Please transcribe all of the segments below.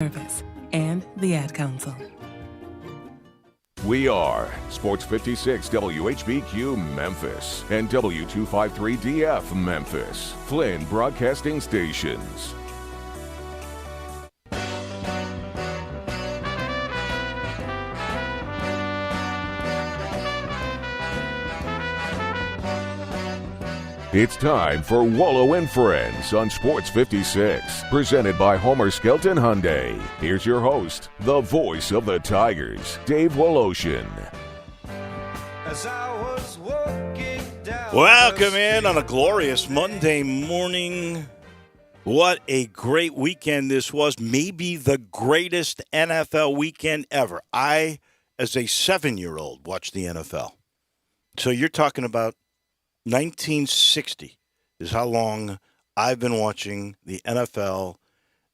Service and the Ad Council. We are Sports 56 WHBQ Memphis and W253DF Memphis, Flynn Broadcasting Stations. It's time for Wolo and Friends on Sports 56, presented by Homer Skelton Hyundai. Here's your host, the voice of the Tigers, Dave Woloshin. Welcome in on a glorious Monday morning. What a great weekend this was. Maybe the greatest NFL weekend ever. I, as a 7-year-old, watched the NFL. So you're talking about 1960 is how long I've been watching the NFL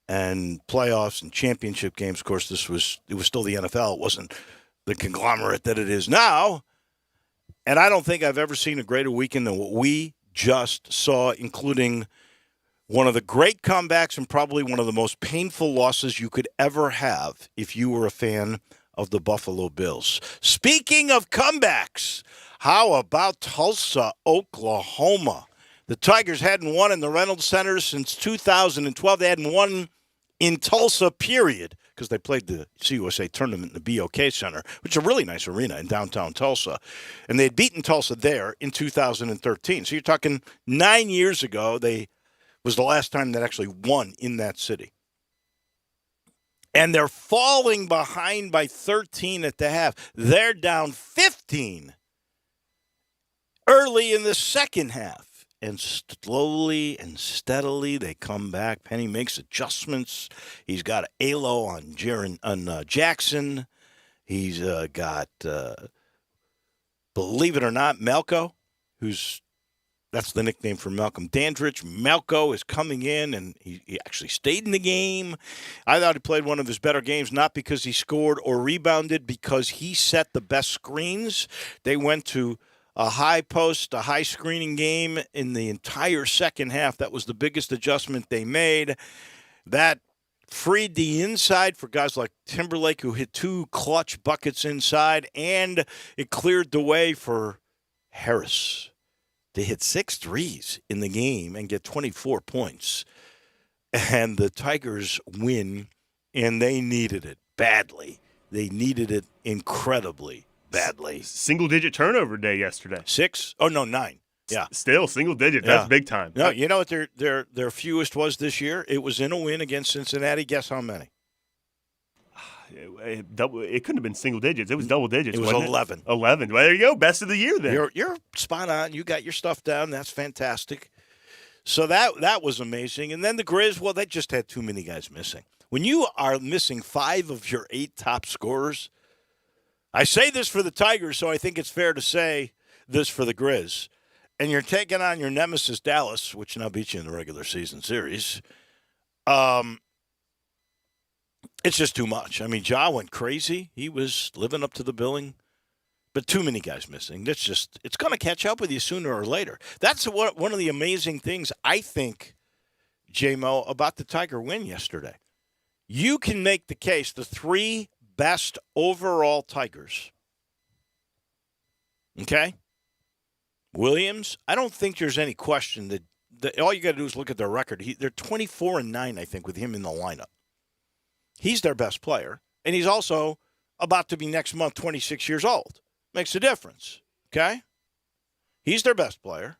and playoffs and championship games. Of course, it was still the NFL. It wasn't the conglomerate that it is now. And I don't think I've ever seen a greater weekend than what we just saw, including one of the great comebacks and probably one of the most painful losses you could ever have if you were a fan of the Buffalo Bills. Speaking of comebacks, how about Tulsa, Oklahoma? The Tigers hadn't won in the Reynolds Center since 2012. They hadn't won in Tulsa, period, because they played the CUSA tournament in the BOK Center, which is a really nice arena in downtown Tulsa. And they had beaten Tulsa there in 2013. So you're talking 9 years ago, was the last time they actually won in that city. And they're falling behind by 13 at the half. They're down 15 early in the second half. And slowly and steadily they come back. Penny makes adjustments. He's got Alo on Jackson. He's got, believe it or not, Malco, that's the nickname for Malcolm Dandridge. Malco is coming in, and he actually stayed in the game. I thought he played one of his better games, not because he scored or rebounded, because he set the best screens. They went to a high post, a high screening game in the entire second half. That was the biggest adjustment they made. That freed the inside for guys like Timberlake, who hit 2 clutch buckets inside, and it cleared the way for Harris to hit 6 threes in the game and get 24 points. And the Tigers win, and they needed it badly. They needed it incredibly badly. Single-digit turnover day yesterday. 6? Oh, no, 9. Yeah. Still, single-digit. Yeah. That's big time. No, you know what their fewest was this year? It was in a win against Cincinnati. Guess how many? It couldn't have been single digits. It was double digits. It was 11. 11. Well, there you go. Best of the year then. You're spot on. You got your stuff down. That's fantastic. So that was amazing. And then the Grizz, well, they just had too many guys missing. When you are missing 5 of your 8 top scorers, I say this for the Tigers, so I think it's fair to say this for the Grizz. And you're taking on your nemesis Dallas, which now beat you in the regular season series. It's just too much. I mean, Ja went crazy. He was living up to the billing. But too many guys missing. It's going to catch up with you sooner or later. That's one of the amazing things, I think, J-Mo, about the Tiger win yesterday. You can make the case the 3 best overall Tigers. Okay? Williams, I don't think there's any question that all you got to do is look at their record. They're 24-9, I think, with him in the lineup. He's their best player, and he's also about to be next month 26 years old. Makes a difference, okay? He's their best player.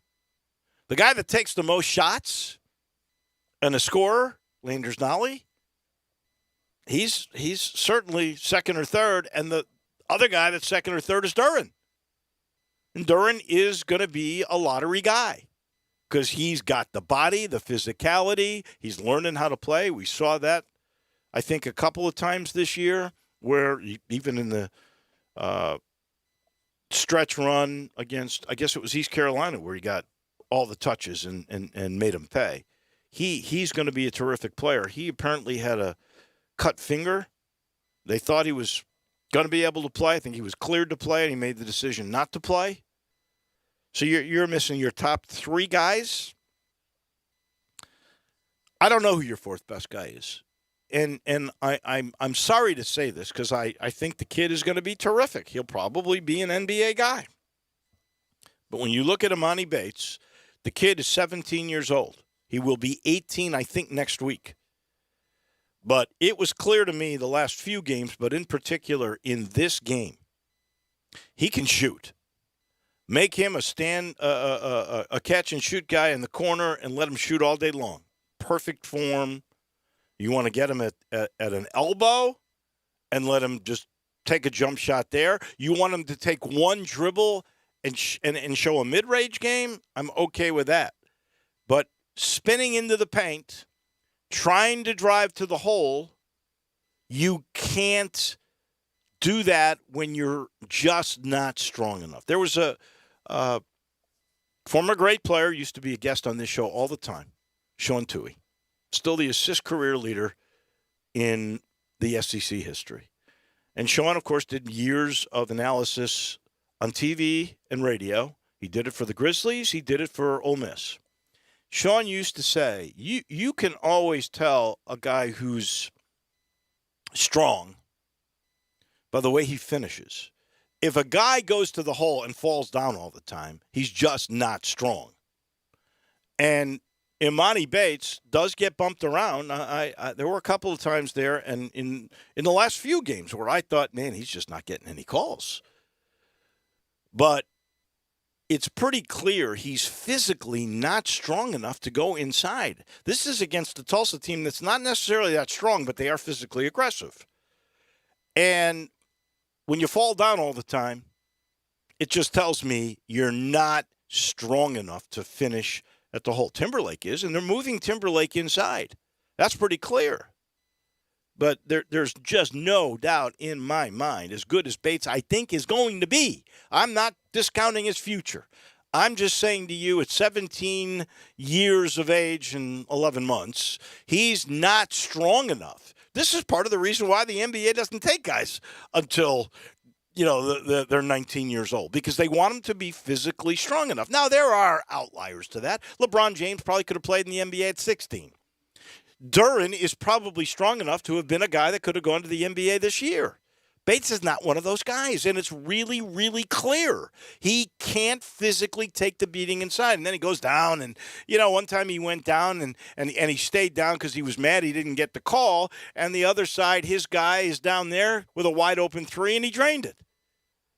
The guy that takes the most shots and a scorer, Landers Nolly, he's certainly second or third, and the other guy that's second or third is Duran. And Duran is going to be a lottery guy because he's got the body, the physicality. He's learning how to play. We saw that, I think, a couple of times this year where even in the stretch run against, I guess it was East Carolina, where he got all the touches and made him pay. He's going to be a terrific player. He apparently had a cut finger. They thought he was going to be able to play. I think he was cleared to play, and he made the decision not to play. So you're missing your top 3 guys. I don't know who your 4th best guy is. I'm sorry to say this because I think the kid is going to be terrific. He'll probably be an NBA guy. But when you look at Imani Bates, the kid is 17 years old. He will be 18, I think, next week. But it was clear to me the last few games, but in particular in this game, he can shoot. Make him a catch and shoot guy in the corner and let him shoot all day long. Perfect form. You want to get him at an elbow and let him just take a jump shot there. You want him to take one dribble and show a mid-range game. I'm okay with that. But spinning into the paint, trying to drive to the hole, you can't do that when you're just not strong enough. There was a former great player, used to be a guest on this show all the time, Sean Toohey, still the assist career leader in the SEC history. And Sean, of course, did years of analysis on TV and radio. He did it for the Grizzlies. He did it for Ole Miss. Sean used to say, you can always tell a guy who's strong by the way he finishes. If a guy goes to the hole and falls down all the time, he's just not strong. And Imani Bates does get bumped around. There were a couple of times there, and in the last few games where I thought, man, he's just not getting any calls. But it's pretty clear he's physically not strong enough to go inside. This is against the Tulsa team that's not necessarily that strong, but they are physically aggressive. And when you fall down all the time, it just tells me you're not strong enough to finish at the hole. Timberlake is, and they're moving Timberlake inside. That's pretty clear. But there's just no doubt in my mind, as good as Bates I think is going to be. I'm not discounting his future. I'm just saying to you, at 17 years of age and 11 months, he's not strong enough. This is part of the reason why the NBA doesn't take guys until, they're 19 years old, because they want them to be physically strong enough. Now, there are outliers to that. LeBron James probably could have played in the NBA at 16. Duran is probably strong enough to have been a guy that could have gone to the NBA this year. Bates is not one of those guys, and it's really, really clear. He can't physically take the beating inside, and then he goes down. And, one time he went down, and he stayed down because he was mad he didn't get the call, and the other side, his guy is down there with a wide-open three, and he drained it.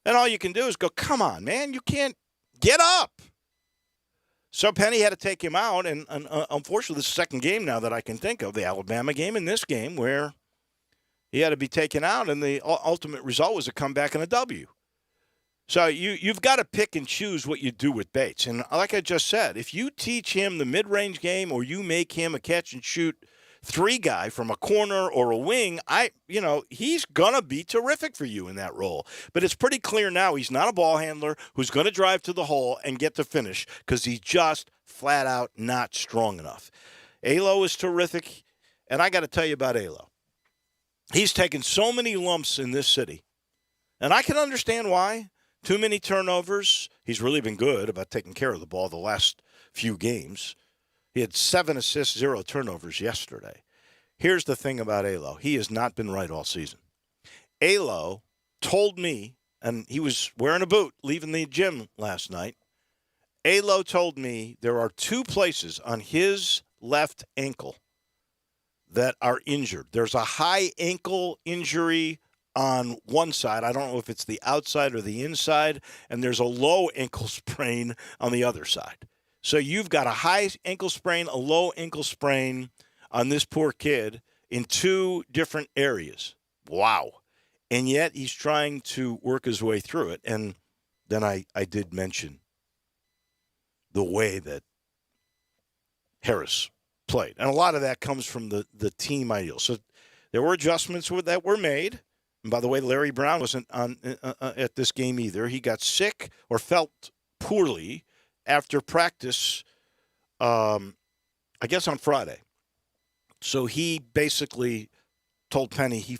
And all you can do is go, come on, man, you can't get up. So Penny had to take him out, and unfortunately, this is the second game now that I can think of, the Alabama game and this game, where he had to be taken out, and the ultimate result was a comeback and a W. So you've got to pick and choose what you do with Bates. And like I just said, if you teach him the mid-range game or you make him a catch-and-shoot three guy from a corner or a wing, he's going to be terrific for you in that role. But it's pretty clear now he's not a ball handler who's going to drive to the hole and get to finish because he's just flat out not strong enough. Alo is terrific, and I got to tell you about Alo. He's taken so many lumps in this city, and I can understand why. Too many turnovers. He's really been good about taking care of the ball the last few games. He had 7 assists, 0 turnovers yesterday. Here's the thing about Alo. He has not been right all season. Alo told me, and he was wearing a boot leaving the gym last night. Alo told me there are 2 places on his left ankle that are injured. There's a high ankle injury on one side. I don't know if it's the outside or the inside, and there's a low ankle sprain on the other side. So you've got a high ankle sprain, a low ankle sprain on this poor kid in 2 different areas. Wow. And yet he's trying to work his way through it. And then I did mention the way that Harris played. And a lot of that comes from the team ideal. So there were adjustments that were made. And by the way, Larry Brown wasn't on at this game either. He got sick or felt poorly after practice, I guess on Friday. So he basically told Penny he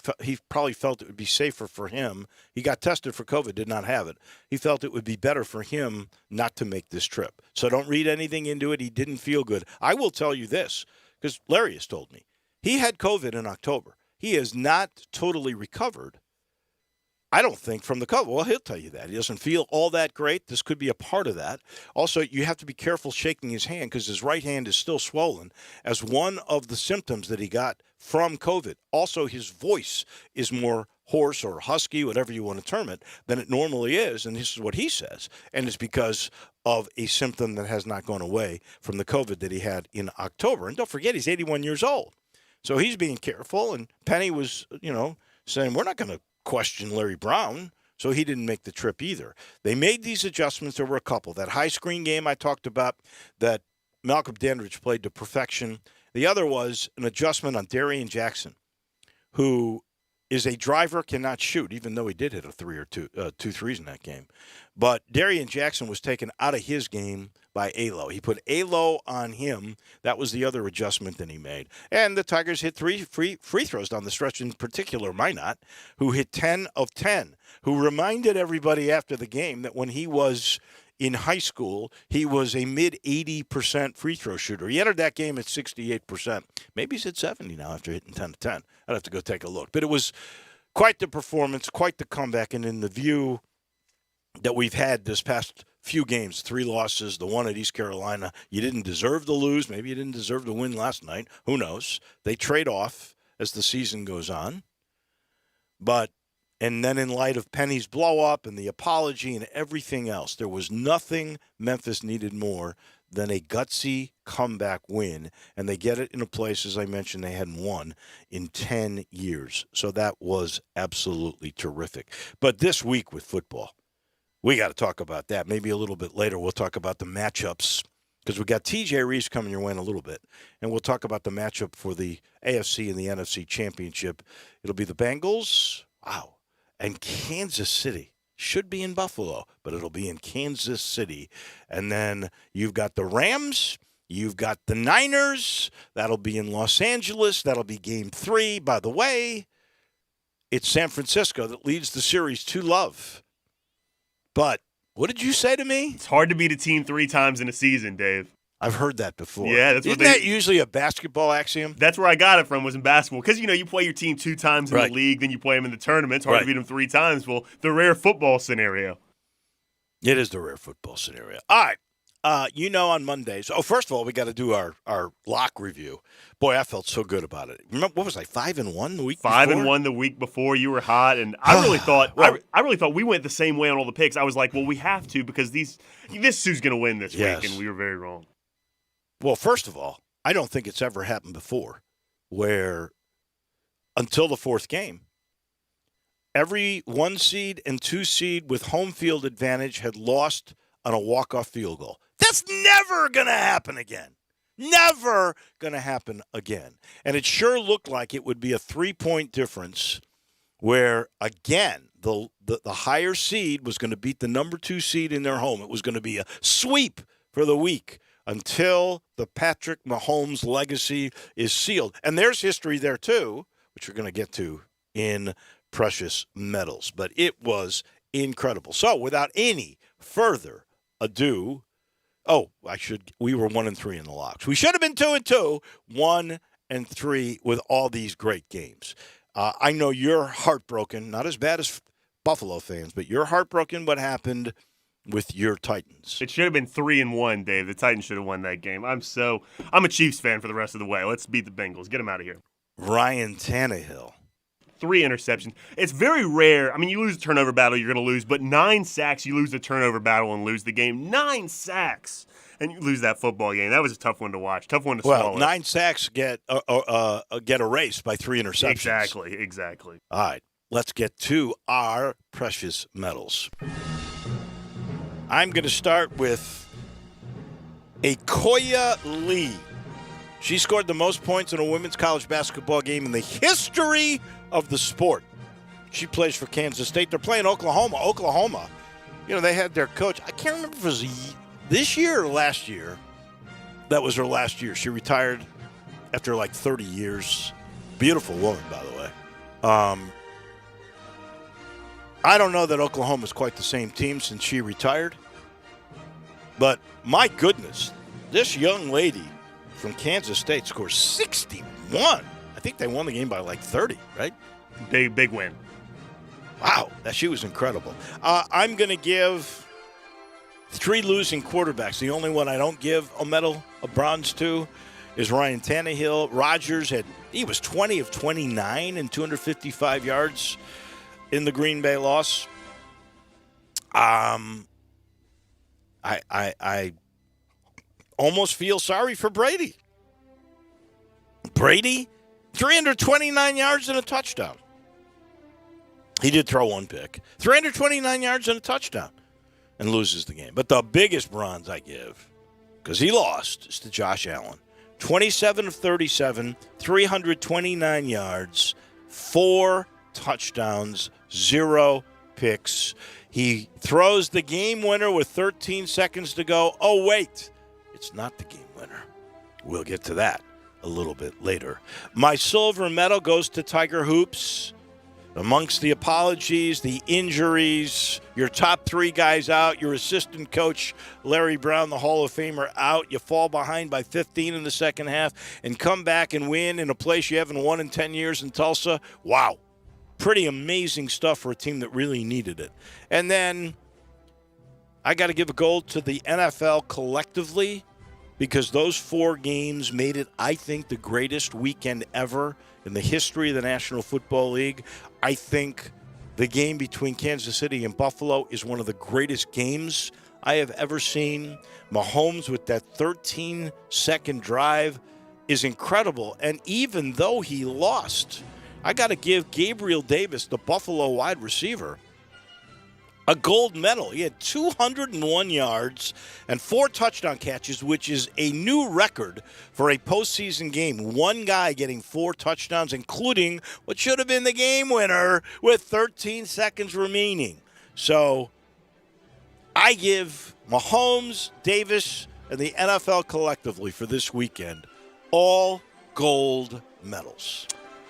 probably felt it would be safer for him. He got tested for COVID, did not have it. He felt it would be better for him not to make this trip. So don't read anything into it. He didn't feel good. I will tell you this, because Larry has told me. He had COVID in October. He is not totally recovered, I don't think, from the COVID. Well, he'll tell you that. He doesn't feel all that great. This could be a part of that. Also, you have to be careful shaking his hand because his right hand is still swollen as one of the symptoms that he got from COVID. Also, his voice is more hoarse or husky, whatever you want to term it, than it normally is. And this is what he says. And it's because of a symptom that has not gone away from the COVID that he had in October. And don't forget, he's 81 years old. So he's being careful. And Penny was, saying, we're not going to question Larry Brown, so he didn't make the trip either. They made these adjustments. There were a couple. That high screen game I talked about that Malcolm Dandridge played to perfection. The other was an adjustment on Darian Jackson, who is a driver, cannot shoot, even though he did hit two threes in that game. But Darian Jackson was taken out of his game by Alo. He put Alo on him. That was the other adjustment that he made. And the Tigers hit 3 free throws down the stretch, in particular Minot, who hit 10 of 10, who reminded everybody after the game that when he was in high school, he was a mid-80% free throw shooter. He entered that game at 68%. Maybe he's at 70 now after hitting 10 of 10. I'd have to go take a look. But it was quite the performance, quite the comeback, and in the view that we've had this past few games, 3 losses, the one at East Carolina. You didn't deserve to lose. Maybe you didn't deserve to win last night. Who knows? They trade off as the season goes on. And then in light of Penny's blow-up and the apology and everything else, there was nothing Memphis needed more than a gutsy comeback win. And they get it in a place, as I mentioned, they hadn't won in 10 years. So that was absolutely terrific. But this week with football, we got to talk about that. Maybe a little bit later we'll talk about the matchups because we got TJ Reeves coming your way in a little bit. And we'll talk about the matchup for the AFC and the NFC championship. It'll be the Bengals. Wow. And Kansas City. Should be in Buffalo, but it'll be in Kansas City. And then you've got the Rams. You've got the Niners. That'll be in Los Angeles. That'll be game 3. By the way, it's San Francisco that leads the series 2-0. But what did you say to me? It's hard to beat a team 3 times in a season, Dave. I've heard that before. Yeah, Isn't that usually a basketball axiom? That's where I got it from, was in basketball. Because, you play your team 2 times in the league, then you play them in the tournament. It's hard to beat them 3 times. Well, the rare football scenario. It is the rare football scenario. All right. On Mondays. Oh, first of all, we got to do our lock review. Boy, I felt so good about it. Remember, what was I, 5-1 the week before? 5-1 the week before. You were hot, and I really thought I really thought we went the same way on all the picks. I was like, well, we have to because this who's going to win this week, and we were very wrong. Well, first of all, I don't think it's ever happened before where until the 4th game, every 1 seed and 2 seed with home field advantage had lost on a walk-off field goal. That's never going to happen again. Never going to happen again. And it sure looked like it would be a 3-point difference where, again, the higher seed was going to beat the number 2 seed in their home. It was going to be a sweep for the week until the Patrick Mahomes legacy is sealed. And there's history there, too, which we're going to get to in precious metals. But it was incredible. So without any further ado, we were 1-3 in the locks. We should have been 2-2, 1-3 with all these great games. I know you're heartbroken, not as bad as Buffalo fans, but you're heartbroken what happened with your Titans. It should have been 3-1, Dave. The Titans should have won that game. I'm a Chiefs fan for the rest of the way. Let's beat the Bengals. Get them out of here. Ryan Tannehill. 3 interceptions. It's very rare. I mean, you lose a turnover battle, you're going to lose. But 9 sacks, you lose the turnover battle and lose the game. 9 sacks, and you lose that football game. That was a tough one to watch. Tough one to swallow. Well, 9 sacks get erased by 3 interceptions. Exactly. All right, let's get to our precious metals. I'm going to start with Akoya Lee. She scored the most points in a women's college basketball game in the history of the sport. She plays for Kansas State. They're playing Oklahoma. Oklahoma, they had their coach. I can't remember if it was this year or last year. That was her last year. She retired after like 30 years. Beautiful woman, by the way. I don't know that Oklahoma's quite the same team since she retired. But my goodness, this young lady from Kansas State scores 61. I think they won the game by like 30, right? Big win. Wow, she was incredible. I'm going to give 3 losing quarterbacks. The only one I don't give a medal, a bronze to, is Ryan Tannehill. Rodgers he was 20 of 29 and 255 yards in the Green Bay loss. I almost feel sorry for Brady. Brady, 329 yards and a touchdown. He did throw one pick. 329 yards and a touchdown and loses the game. But the biggest bronze I give, because he lost, is to Josh Allen. 27 of 37, 329 yards, 4 touchdowns, 0 picks. He throws the game winner with 13 seconds to go. Oh, wait, it's not the game winner. We'll get to that a little bit later. My silver medal goes to Tiger Hoops. Amongst the apologies, the injuries, your top 3 guys out, your assistant coach, Larry Brown, the Hall of Famer, out. You fall behind by 15 in the second half and come back and win in a place you haven't won in 10 years in Tulsa. Wow. Pretty amazing stuff for a team that really needed it. And then I got to give a gold to the NFL collectively, because those 4 games made it, I think, the greatest weekend ever in the history of the National Football League. I think the game between Kansas City and Buffalo is one of the greatest games I have ever seen. Mahomes with that 13-second drive is incredible. And even though he lost, I got to give Gabriel Davis, the Buffalo wide receiver, a gold medal. He had 201 yards and 4 touchdown catches, which is a new record for a postseason game. One guy getting 4 touchdowns, including what should have been the game winner with 13 seconds remaining. So I give Mahomes, Davis, and the NFL collectively for this weekend all gold medals.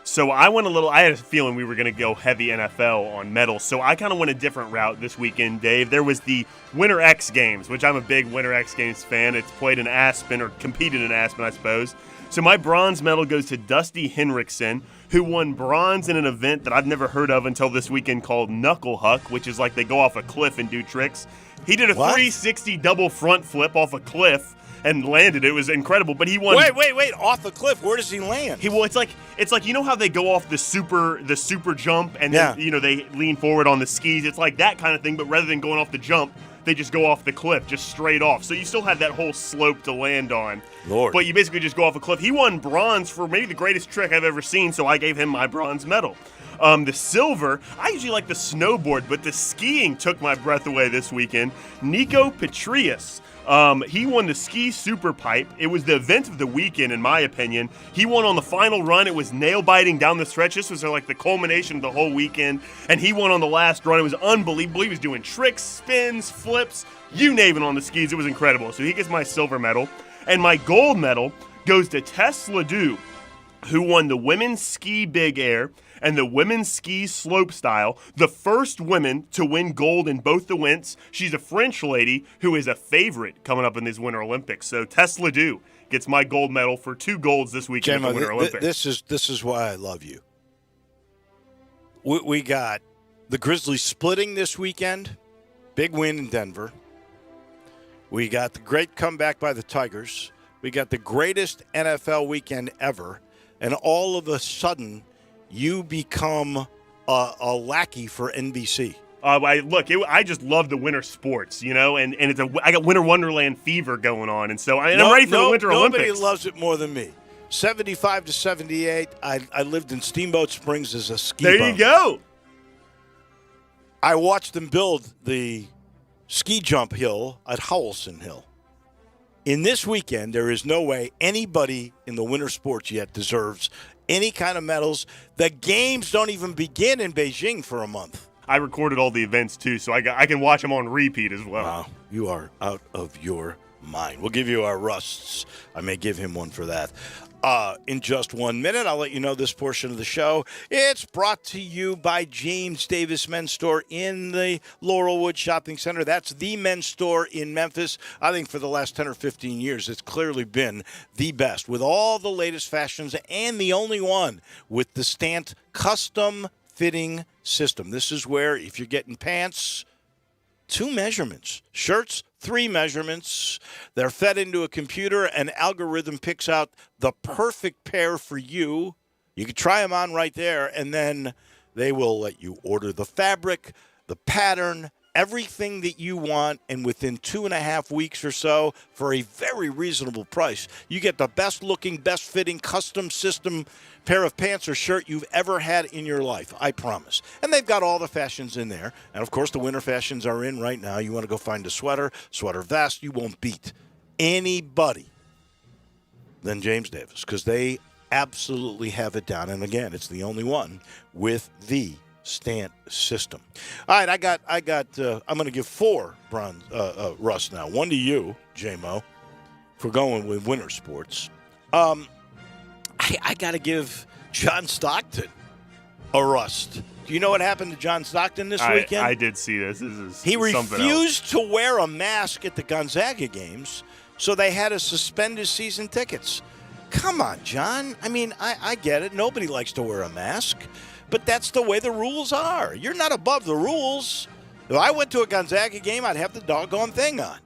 So I had a feeling we were going to go heavy NFL on medals, so I kind of went a different route this weekend, Dave. There was the Winter X Games, which I'm a big Winter X Games fan. It's played in Aspen, or competed in Aspen, I suppose. So my bronze medal goes to Dusty Henriksen, who won bronze in an event that I've never heard of until this weekend called Knuckle Huck, which is like they go off a cliff and do tricks. He did a 360 double front flip off a cliff and landed. It was incredible, but he won. Wait! Off the cliff? Where does he land? It's like you know how they go off the super jump and then they lean forward on the skis. It's like that kind of thing, but rather than going off the jump, they just go off the cliff, just straight off. So you still have that whole slope to land on. Lord. But you basically just go off a cliff. He won bronze for maybe the greatest trick I've ever seen, so I gave him my bronze medal. The silver, I usually like the snowboard, but the skiing took my breath away this weekend. Nico Petrius. He won the ski super pipe. It was the event of the weekend, in my opinion. He won on the final run. It was nail-biting down the stretch. This was like the culmination of the whole weekend, and he won on the last run. It was unbelievable. He was doing tricks, spins, flips, you name it on the skis. It was incredible. So he gets my silver medal. And my gold medal goes to Tess Ledoux, who won the women's ski big air and the women's ski slope style, the first woman to win gold in both the events. She's a French lady who is a favorite coming up in these Winter Olympics. So Tess Ledoux gets my gold medal for 2 golds this weekend at the Winter Olympics. This is why I love you. We got the Grizzlies splitting this weekend. Big win in Denver. We got the great comeback by the Tigers. We got the greatest NFL weekend ever. And all of a sudden, you become a lackey for NBC. I just love the winter sports, and I got Winter Wonderland fever going on, and so I'm ready for the Winter Olympics. Nobody loves it more than me. 75 to 78, I lived in Steamboat Springs as a ski bum. There you go. I watched them build the ski jump hill at Howelson Hill. In this weekend, there is no way anybody in the winter sports yet deserves any kind of medals. The games don't even begin in Beijing for a month. I recorded all the events, too, so I can watch them on repeat as well. Wow, you are out of your mind. We'll give you our Rusts. I may give him one for that. In just 1 minute, I'll let you know this portion of the show. It's brought to you by James Davis Men's Store in the Laurelwood Shopping Center. That's the men's store in Memphis. I think for the last 10 or 15 years, it's clearly been the best with all the latest fashions and the only one with the Stant custom fitting system. This is where if you're getting pants, 2 measurements, shirts, 3 measurements. They're fed into a computer. An algorithm picks out the perfect pair for you. You can try them on right there, and then they will let you order the fabric, the pattern, everything that you want, and within 2.5 weeks or so, for a very reasonable price, you get the best-looking, best-fitting, custom system pair of pants or shirt you've ever had in your life, I promise. And they've got all the fashions in there. And, of course, the winter fashions are in right now. You want to go find a sweater vest, you won't beat anybody than James Davis because they absolutely have it down. And, again, it's the only one with the Stant system. All right, I'm going to give 4 Russ now. 1 to you, J-Mo, for going with winter sports. I got to give John Stockton a rust. Do you know what happened to John Stockton this weekend? I did see this. He refused to wear a mask at the Gonzaga games, so they had to suspend his season tickets. Come on, John. I mean, I get it. Nobody likes to wear a mask, but that's the way the rules are. You're not above the rules. If I went to a Gonzaga game, I'd have the doggone thing on.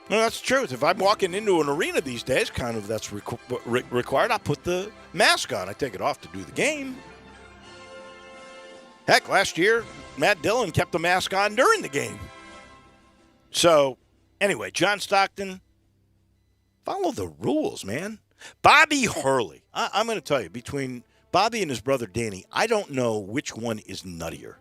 No, that's the truth. If I'm walking into an arena these days, kind of that's required, I put the mask on. I take it off to do the game. Heck, last year, Matt Dillon kept the mask on during the game. So, anyway, John Stockton, follow the rules, man. Bobby Hurley. I'm going to tell you, between Bobby and his brother Danny, I don't know which one is nuttier.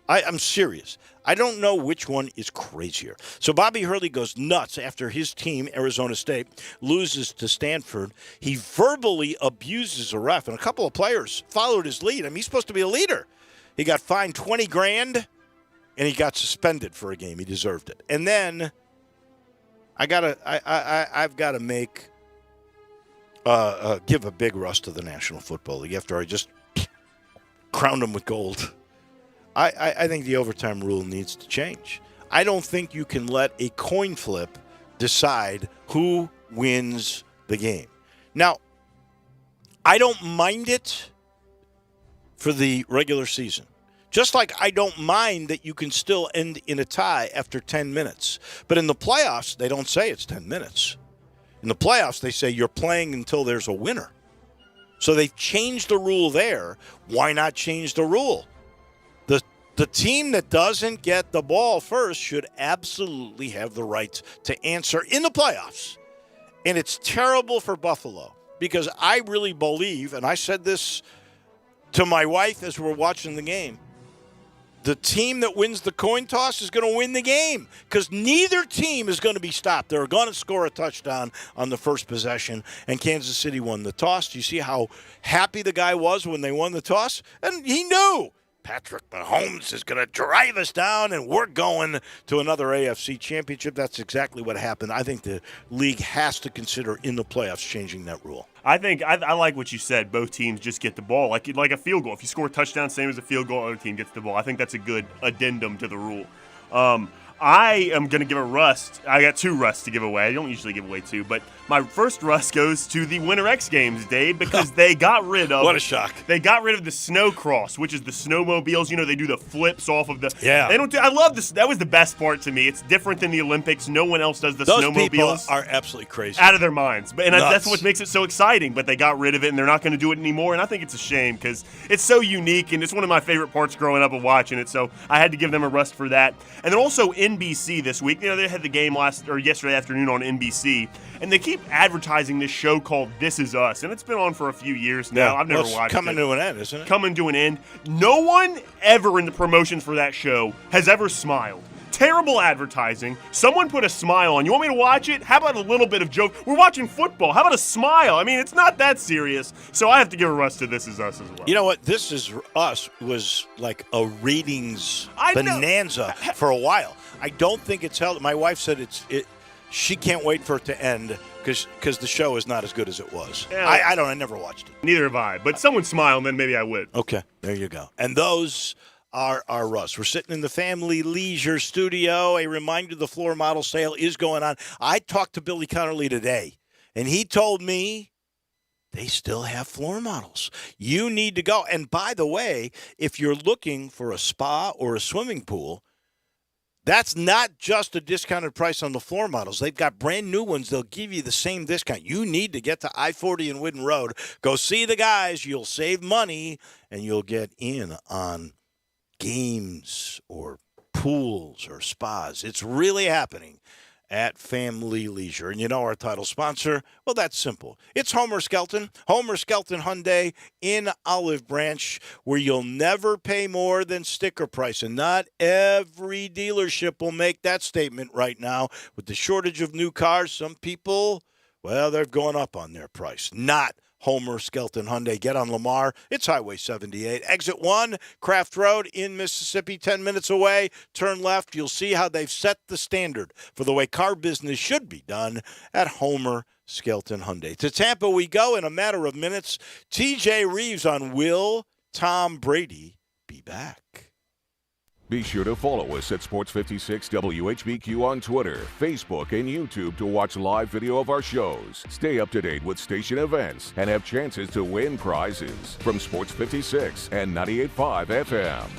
I'm serious. I don't know which one is crazier. So Bobby Hurley goes nuts after his team, Arizona State, loses to Stanford. He verbally abuses a ref, and a couple of players followed his lead. I mean, he's supposed to be a leader. He got fined $20,000, and he got suspended for a game. He deserved it. And then I've got to make give a big rust to the National Football League after I just crowned him with gold. I think the overtime rule needs to change. I don't think you can let a coin flip decide who wins the game. Now, I don't mind it for the regular season. Just like I don't mind that you can still end in a tie after 10 minutes. But in the playoffs, they don't say it's 10 minutes. In the playoffs, they say you're playing until there's a winner. So they've changed the rule there. Why not change the rule? The team that doesn't get the ball first should absolutely have the right to answer in the playoffs. And it's terrible for Buffalo because I really believe, and I said this to my wife as we're watching the game, the team that wins the coin toss is going to win the game because neither team is going to be stopped. They're going to score a touchdown on the first possession, and Kansas City won the toss. Do you see how happy the guy was when they won the toss? And he knew Patrick Mahomes is going to drive us down, and we're going to another AFC championship. That's exactly what happened. I think the league has to consider in the playoffs changing that rule. I think I like what you said. Both teams just get the ball, like a field goal. If you score a touchdown, same as a field goal, other team gets the ball. I think that's a good addendum to the rule. I am going to give a rust. I got 2 rusts to give away. I don't usually give away 2, but my first rust goes to the Winter X Games, Dave, because they got rid of... What a shock. They got rid of the snow cross, which is the snowmobiles. You know, they do the flips off of the... Yeah. I love this. That was the best part to me. It's different than the Olympics. No one else does the Those snowmobiles. Those people are absolutely crazy. Out of their minds. And that's what makes it so exciting, but they got rid of it, and they're not going to do it anymore, and I think it's a shame because it's so unique, and it's one of my favorite parts growing up of watching it, so I had to give them a rust for that. And then also NBC this week. You know, they had the game yesterday afternoon on NBC, and they keep advertising this show called This Is Us, and it's been on for a few years now. Yeah. I've never watched it. It's coming to an end, isn't it? Coming to an end. No one ever in the promotions for that show has ever smiled. Terrible advertising. Someone put a smile on. You want me to watch it? How about a little bit of joke? We're watching football. How about a smile? I mean, it's not that serious. So I have to give a rust to This Is Us as well. You know what? This Is Us was like a ratings bonanza for a while. I don't think it's held. My wife said she can't wait for it to end because the show is not as good as it was. Yeah. I never watched it. Neither have I. But someone smile, and then maybe I would. Okay, there you go. And those are Russ. We're sitting in the Family Leisure studio. A reminder, the floor model sale is going on. I talked to Billy Connerly today, and he told me they still have floor models. You need to go. And by the way, if you're looking for a spa or a swimming pool, that's not just a discounted price on the floor models. They've got brand new ones. They'll give you the same discount. You need to get to I-40 and Whidden Road. Go see the guys. You'll save money, and you'll get in on games or pools or spas. It's really happening at Family Leisure. And you know our title sponsor? Well, that's simple. It's Homer Skelton. Homer Skelton Hyundai in Olive Branch, where you'll never pay more than sticker price. And not every dealership will make that statement right now. With the shortage of new cars, some people, well, they're going up on their price. Not Homer Skelton Hyundai. Get on Lamar. It's Highway 78. Exit 1, Craft Road in Mississippi, 10 minutes away. Turn left. You'll see how they've set the standard for the way car business should be done at Homer Skelton Hyundai. To Tampa we go in a matter of minutes. TJ Reeves on Will Tom Brady be back? Be sure to follow us at Sports 56 WHBQ on Twitter, Facebook, and YouTube to watch live video of our shows. Stay up to date with station events and have chances to win prizes from Sports 56 and 98.5 FM.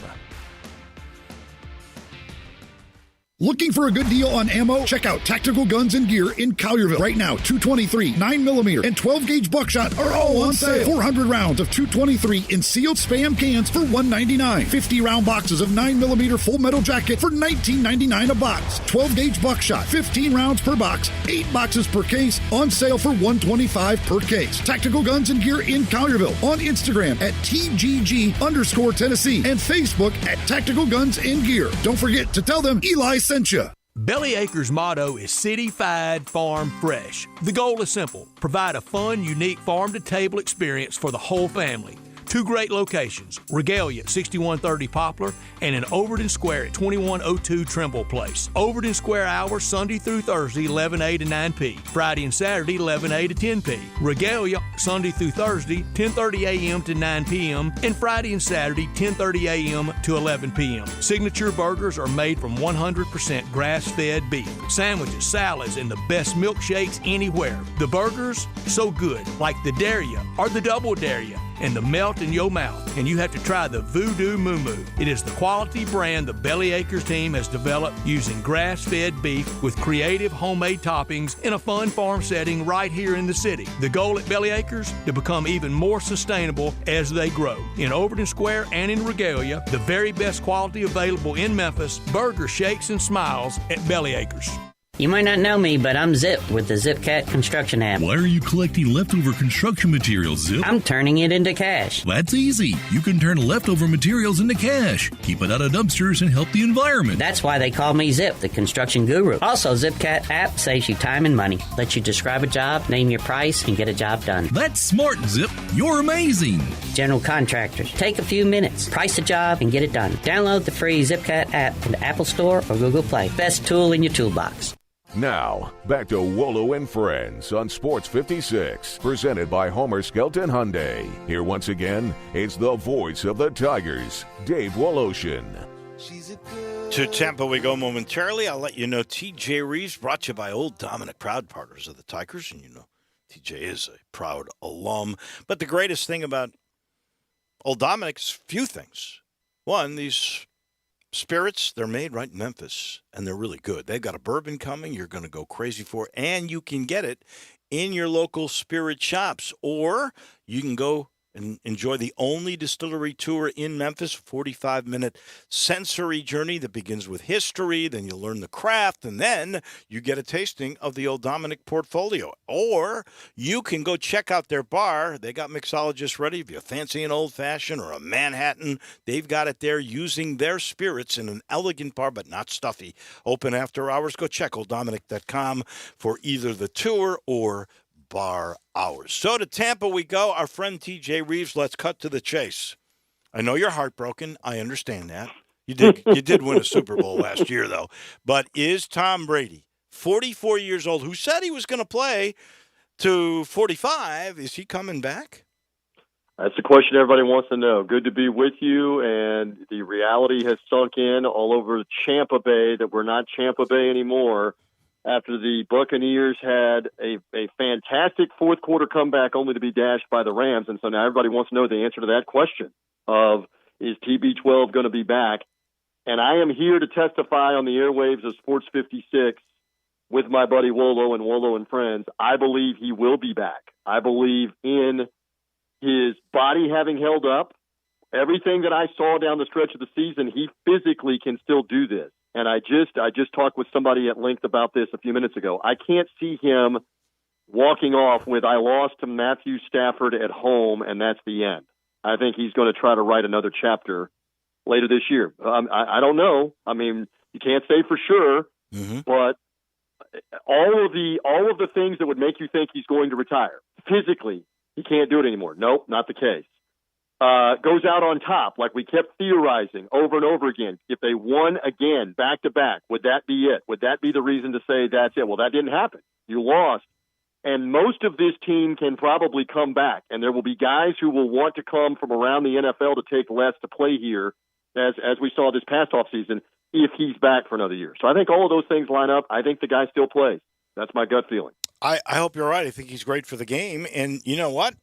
Looking for a good deal on ammo? Check out Tactical Guns and Gear in Collierville. Right now, 223, 9mm, and 12-gauge buckshot are all on sale. 400 rounds of 223 in sealed Spam cans for $199. 50-round boxes of 9mm full metal jacket for $19.99 a box. 12-gauge buckshot, 15 rounds per box, 8 boxes per case, on sale for $125 per case. Tactical Guns and Gear in Collierville. On Instagram at TGG_Tennessee and Facebook at Tactical Guns and Gear. Don't forget to tell them Eli sent you. Belly Acres' motto is City-Fied Farm Fresh. The goal is simple: provide a fun, unique farm-to-table experience for the whole family. 2 great locations, Regalia at 6130 Poplar and in Overton Square at 2102 Trimble Place. Overton Square hours Sunday through Thursday 11A to 9P, Friday and Saturday 11A to 10P. Regalia Sunday through Thursday 10:30 a.m. to 9 p.m. and Friday and Saturday 10:30 a.m. to 11 p.m. Signature burgers are made from 100% grass-fed beef. Sandwiches, salads, and the best milkshakes anywhere. The burgers, so good, like the Dare Ya or the Double Dare Ya, and the melt in your mouth. And you have to try the Voodoo Moo Moo. It is the quality brand the Belly Acres team has developed using grass-fed beef with creative homemade toppings in a fun farm setting right here in the city. The goal at Belly Acres, to become even more sustainable as they grow. In Overton Square and in Regalia, the very best quality available in Memphis, burger shakes and smiles at Belly Acres. You might not know me, but I'm Zip with the ZipCat construction app. Why are you collecting leftover construction materials, Zip? I'm turning it into cash. That's easy. You can turn leftover materials into cash. Keep it out of dumpsters and help the environment. That's why they call me Zip, the construction guru. Also, ZipCat app saves you time and money. Lets you describe a job, name your price, and get a job done. That's smart, Zip. You're amazing. General contractors, take a few minutes, price a job, and get it done. Download the free ZipCat app in the Apple Store or Google Play. Best tool in your toolbox. Now, back to Wolo and Friends on Sports 56, presented by Homer Skelton Hyundai. Here once again, it's the voice of the Tigers, Dave Woloshin. To Tampa we go momentarily. I'll let you know TJ Reeves, brought to you by Old Dominic, proud partners of the Tigers. And you know, TJ is a proud alum. But the greatest thing about Old Dominic's few things. One, these spirits, they're made right in Memphis, and they're really good. They've got a bourbon coming you're going to go crazy for, and you can get it in your local spirit shops, or you can go and enjoy the only distillery tour in Memphis, 45-minute sensory journey that begins with history, then you learn the craft, and then you get a tasting of the Old Dominic portfolio. Or you can go check out their bar. They got mixologists ready. If you fancy an old-fashioned or a Manhattan, they've got it there using their spirits in an elegant bar, but not stuffy. Open after hours. Go check olddominic.com for either the tour or bar hours. So to Tampa we go. Our friend TJ Reeves, let's cut to the chase. I know you're heartbroken. I understand that. You did win a Super Bowl last year, though. But is Tom Brady 44 years old, who said he was going to play to 45. Is he coming back? That's the question everybody wants to know. Good to be with you, and the reality has sunk in all over Tampa Bay that we're not Tampa Bay anymore after the Buccaneers had a fantastic fourth quarter comeback only to be dashed by the Rams. And so now everybody wants to know the answer to that question of, is TB12 going to be back? And I am here to testify on the airwaves of Sports 56 with my buddy Wolo and Wolo and Friends. I believe he will be back. I believe in his body having held up. Everything that I saw down the stretch of the season, he physically can still do this. And I just talked with somebody at length about this a few minutes ago. I can't see him walking off with, I lost to Matthew Stafford at home, and that's the end. I think he's going to try to write another chapter later this year. I don't know. I mean, you can't say for sure, but all of the things that would make you think he's going to retire, physically, he can't do it anymore. Nope, not the case. Goes out on top, like we kept theorizing over and over again. If they won again, back-to-back, would that be it? Would that be the reason to say that's it? Well, that didn't happen. You lost. And most of this team can probably come back, and there will be guys who will want to come from around the NFL to take less to play here, as we saw this past offseason, if he's back for another year. So I think all of those things line up. I think the guy still plays. That's my gut feeling. I hope you're right. I think he's great for the game. And you know what?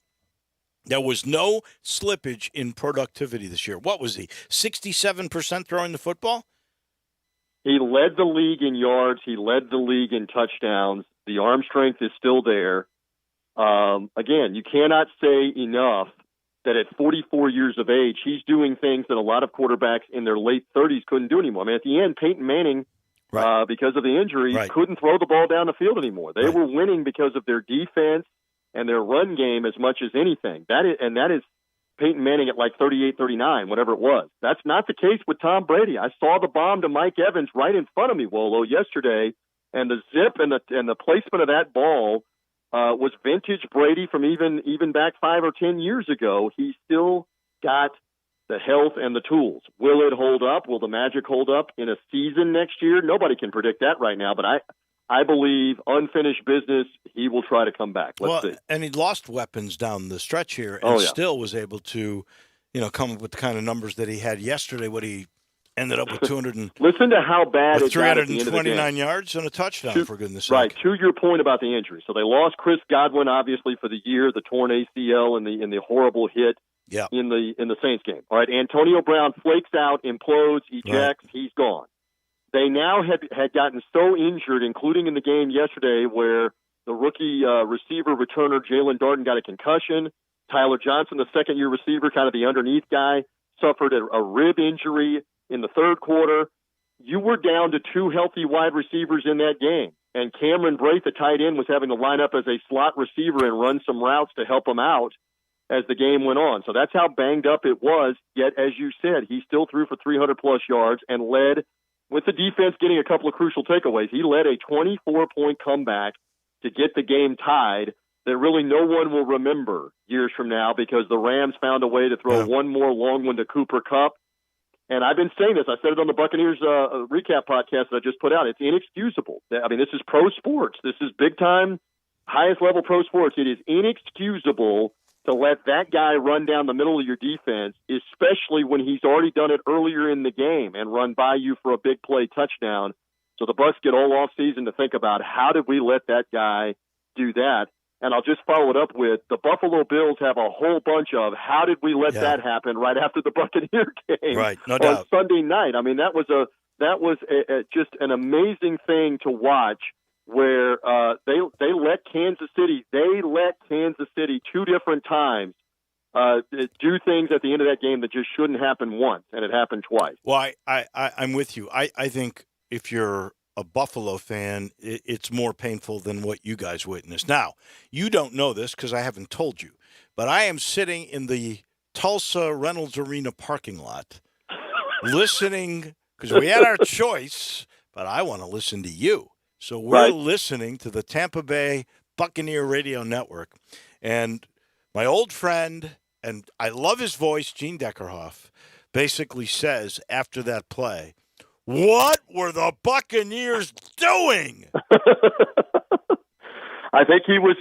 There was no slippage in productivity this year. What was he, 67% throwing the football? He led the league in yards. He led the league in touchdowns. The arm strength is still there. Again, you cannot say enough that at 44 years of age, he's doing things that a lot of quarterbacks in their late 30s couldn't do anymore. I mean, at the end, Peyton Manning, because of the injury, couldn't throw the ball down the field anymore. They were winning because of their defense and their run game as much as anything. That is Peyton Manning at like 38, 39, whatever it was. That's not the case with Tom Brady. I saw the bomb to Mike Evans right in front of me, Wolo, yesterday, and the zip and the placement of that ball was vintage Brady from even back 5 or 10 years ago. He still got the health and the tools. Will it hold up? Will the magic hold up in a season next year? Nobody can predict that right now, but I believe unfinished business, he will try to come back. Let's see. And he lost weapons down the stretch here and still was able to, come up with the kind of numbers that he had yesterday when he ended up with 200 and listen to how bad it got at the end of the game. 329 yards and a touchdown, for goodness sake. Right, to your point about the injury. So they lost Chris Godwin, obviously, for the year, the torn ACL and the horrible hit in the Saints game. All right, Antonio Brown flakes out, implodes, ejects, he's gone. They now had gotten so injured, including in the game yesterday where the rookie receiver returner Jalen Darden got a concussion. Tyler Johnson, the second-year receiver, kind of the underneath guy, suffered a rib injury in the third quarter. You were down to 2 healthy wide receivers in that game. And Cameron Brate, the tight end, was having to line up as a slot receiver and run some routes to help him out as the game went on. So that's how banged up it was. Yet, as you said, he still threw for 300-plus yards and led, with the defense getting a couple of crucial takeaways, he led a 24-point comeback to get the game tied that really no one will remember years from now because the Rams found a way to throw one more long one to Cooper Kupp. And I've been saying this. I said it on the Buccaneers recap podcast that I just put out. It's inexcusable. I mean, this is pro sports. This is big-time, highest-level pro sports. It is inexcusable to let that guy run down the middle of your defense, especially when he's already done it earlier in the game and run by you for a big play touchdown. So the Bucs get all off season to think about how did we let that guy do that? And I'll just follow it up with the Buffalo Bills have a whole bunch of how did we let that happen right after the Buccaneer game on Sunday night. I mean, that was just an amazing thing to watch where they let Kansas City 2 different times do things at the end of that game that just shouldn't happen once, and it happened twice. Well, I'm with you. I think if you're a Buffalo fan, it's more painful than what you guys witnessed. Now, you don't know this because I haven't told you, but I am sitting in the Tulsa Reynolds Arena parking lot listening because we had our choice, but I want to listen to you. So we're listening to the Tampa Bay Buccaneer Radio Network. And my old friend, and I love his voice, Gene Deckerhoff, basically says after that play, What were the Buccaneers doing? I think he was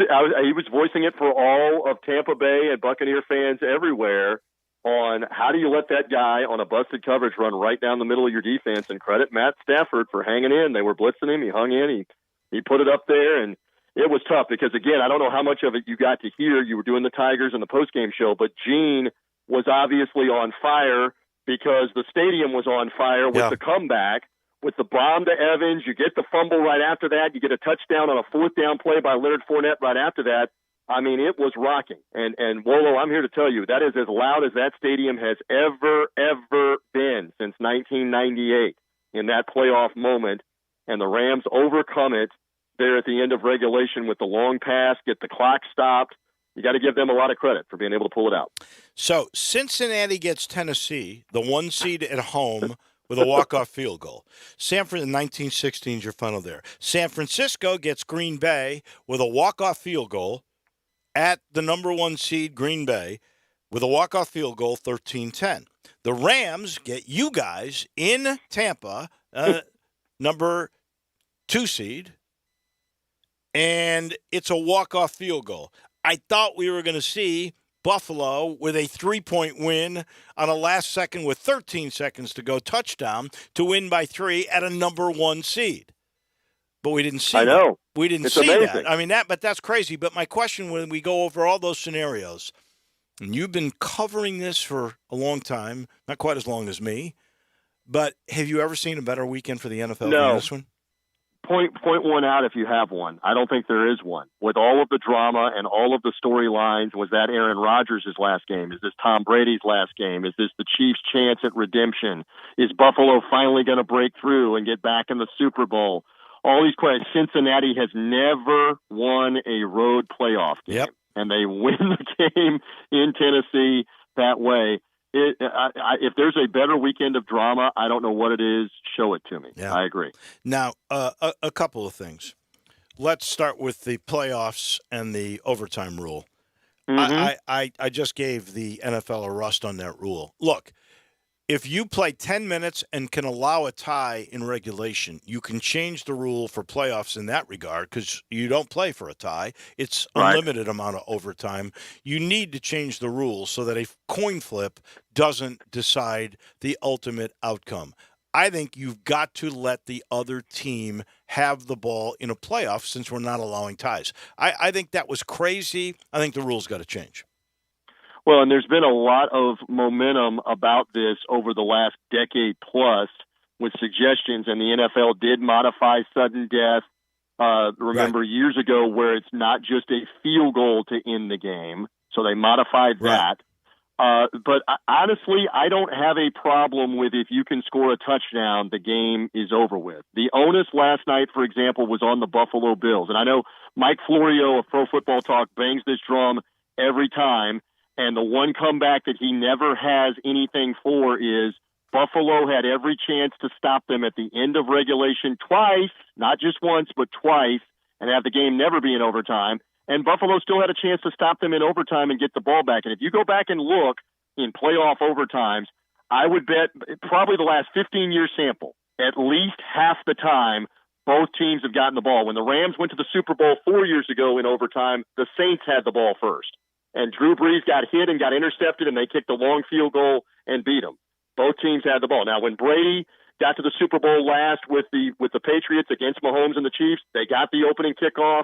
voicing it for all of Tampa Bay and Buccaneer fans everywhere on how do you let that guy on a busted coverage run right down the middle of your defense, and credit Matt Stafford for hanging in. They were blitzing him. He hung in. He put it up there, and it was tough because, again, I don't know how much of it you got to hear. You were doing the Tigers and the postgame show, but Gene was obviously on fire because the stadium was on fire with the comeback. With the bomb to Evans, you get the fumble right after that. You get a touchdown on a fourth down play by Leonard Fournette right after that. I mean, it was rocking. And Wolo, I'm here to tell you, that is as loud as that stadium has ever been since 1998 in that playoff moment. And the Rams overcome it there at the end of regulation with the long pass, get the clock stopped. You got to give them a lot of credit for being able to pull it out. So Cincinnati gets Tennessee, the 1 seed at home, with a walk-off field goal. Sanford in 1916 is your final there. San Francisco gets Green Bay with a walk-off field goal at the number 1 seed Green Bay with a walk-off field goal 13-10. The Rams get you guys in Tampa, number 2 seed, and it's a walk-off field goal. I thought we were going to see Buffalo with a 3-point win on a last second with 13 seconds to go touchdown to win by 3 at a number 1 seed. But we didn't see I know. that. We didn't see that. I mean, but that's crazy. But my question when we go over all those scenarios, and you've been covering this for a long time, not quite as long as me, but have you ever seen a better weekend for the NFL than this one? Point one out if you have one. I don't think there is one. With all of the drama and all of the storylines, was that Aaron Rodgers' last game? Is this Tom Brady's last game? Is this the Chiefs' chance at redemption? Is Buffalo finally going to break through and get back in the Super Bowl? All these questions. Cincinnati has never won a road playoff game, and they win the game in Tennessee that way. If there's a better weekend of drama, I don't know what it is. Show it to me. Yeah. I agree. Now, a couple of things. Let's start with the playoffs and the overtime rule. Mm-hmm. I just gave the NFL a rust on that rule. Look, if you play 10 minutes and can allow a tie in regulation, you can change the rule for playoffs in that regard because you don't play for a tie. It's unlimited amount of overtime. You need to change the rules so that a coin flip doesn't decide the ultimate outcome. I think you've got to let the other team have the ball in a playoff since we're not allowing ties. I think that was crazy. I think the rules got to change. Well, and there's been a lot of momentum about this over the last decade plus with suggestions, and the NFL did modify sudden death. Remember years ago where it's not just a field goal to end the game, so they modified that. But honestly, I don't have a problem with if you can score a touchdown, the game is over with. The onus last night, for example, was on the Buffalo Bills. And I know Mike Florio of Pro Football Talk bangs this drum every time. And the one comeback that he never has anything for is Buffalo had every chance to stop them at the end of regulation twice, not just once, but twice, and have the game never be in overtime. And Buffalo still had a chance to stop them in overtime and get the ball back. And if you go back and look in playoff overtimes, I would bet probably the last 15-year sample, at least half the time, both teams have gotten the ball. When the Rams went to the Super Bowl 4 years ago in overtime, the Saints had the ball first. And Drew Brees got hit and got intercepted, and they kicked a long field goal and beat them. Both teams had the ball. Now, when Brady got to the Super Bowl last with the Patriots against Mahomes and the Chiefs, they got the opening kickoff.